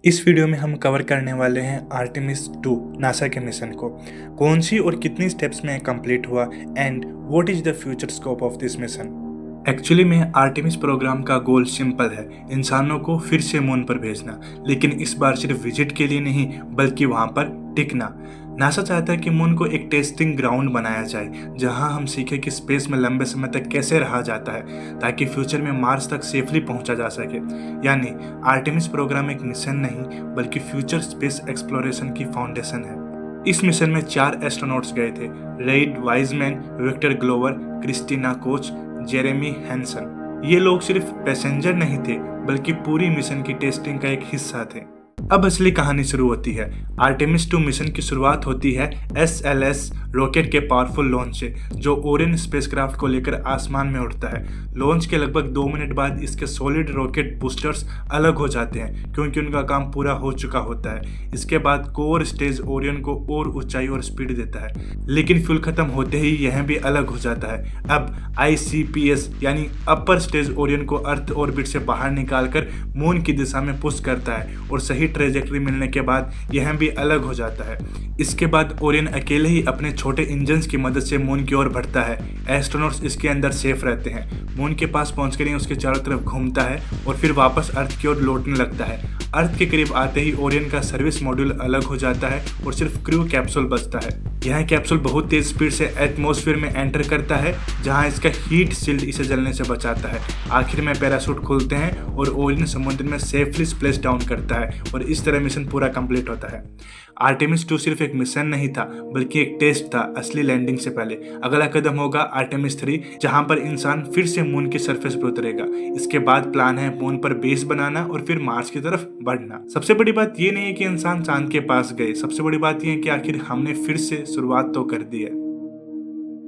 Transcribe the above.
इस वीडियो में हम कवर करने वाले हैं आर्टेमिस 2 नासा के मिशन को। कौन सी और कितनी स्टेप्स में कंप्लीट हुआ and what is the future scope of this mission. Actually में आर्टेमिस प्रोग्राम का गोल सिंपल है, इंसानों को फिर से मून पर भेजना, लेकिन इस बार सिर्फ विजिट के लिए नहीं बल्कि वहां पर टिकना। नासा चाहता है कि मून को एक टेस्टिंग ग्राउंड बनाया जाए जहां हम सीखें कि स्पेस में लंबे समय तक कैसे रहा जाता है ताकि फ्यूचर में मार्स तक सेफली पहुंचा जा सके। यानी आर्टेमिस प्रोग्राम एक मिशन नहीं बल्कि फ्यूचर स्पेस एक्सप्लोरेशन की फाउंडेशन है। इस मिशन में 4 एस्ट्रोनॉट्स गए थे, Reid Wiseman, Victor Glover, Christina Koch, Jeremy Hansen. ये लोग सिर्फ पैसेंजर नहीं थे बल्कि पूरी मिशन की टेस्टिंग का एक हिस्सा थे। अब असली कहानी शुरू होती है। आर्टेमिस 2 मिशन की शुरुआत होती है एसएलएस रॉकेट के पावरफुल लॉन्च से, जो ओरियन स्पेसक्राफ्ट को लेकर आसमान में उड़ता है। लॉन्च के लगभग 2 मिनट बाद इसके सॉलिड रॉकेट बूस्टर्स अलग हो जाते हैं क्योंकि उनका काम पूरा हो चुका होता है। इसके बाद कोर स्टेज ओरियन को और ऊंचाई और स्पीड देता है, लेकिन फ्यूल खत्म होते ही यह भी अलग हो जाता है। अब आईसीपीएस यानी अपर स्टेज ओरियन को अर्थ ऑर्बिट से बाहर निकालकर मून की दिशा में पुश करता है और सही ट्रेजेक्टरी मिलने के बाद यह भी अलग हो जाता है। इसके बाद ओरियन अकेले ही अपने छोटे इंजन्स की मदद से मून की ओर बढ़ता है। एस्ट्रोनॉट्स इसके अंदर सेफ रहते हैं। मून के पास पहुंचकर ही उसके चारों तरफ घूमता है और फिर वापस अर्थ की ओर लौटने लगता है। अर्थ के करीब आते ही ओरियन का सर्विस मॉड्यूल अलग हो जाता है और सिर्फ क्रू कैप्सूल बचता है। यह कैप्सूल बहुत तेज स्पीड से एटमॉस्फेयर में एंटर करता है जहां इसका हीट शील्ड इसे जलने से बचाता है। आखिर में पैराशूट खुलते हैं और ओरियन समुद्र में सेफली स्प्लैश डाउन करता है और इस तरह मिशन पूरा कंप्लीट होता है। आर्टेमिस 2 सिर्फ एक मिशन नहीं था बल्कि एक टेस्ट था असली लैंडिंग से पहले। अगला कदम होगा आर्टेमिस 3, जहां पर इंसान फिर से मून की सरफेस पर उतरेगा। इसके बाद प्लान है मून पर बेस बनाना और फिर मार्स की तरफ बढ़ना। सबसे बड़ी बात यह नहीं है कि इंसान चांद के पास गए, सबसे बड़ी बात यह है कि आखिर हमने फिर से शुरुआत तो कर दी है।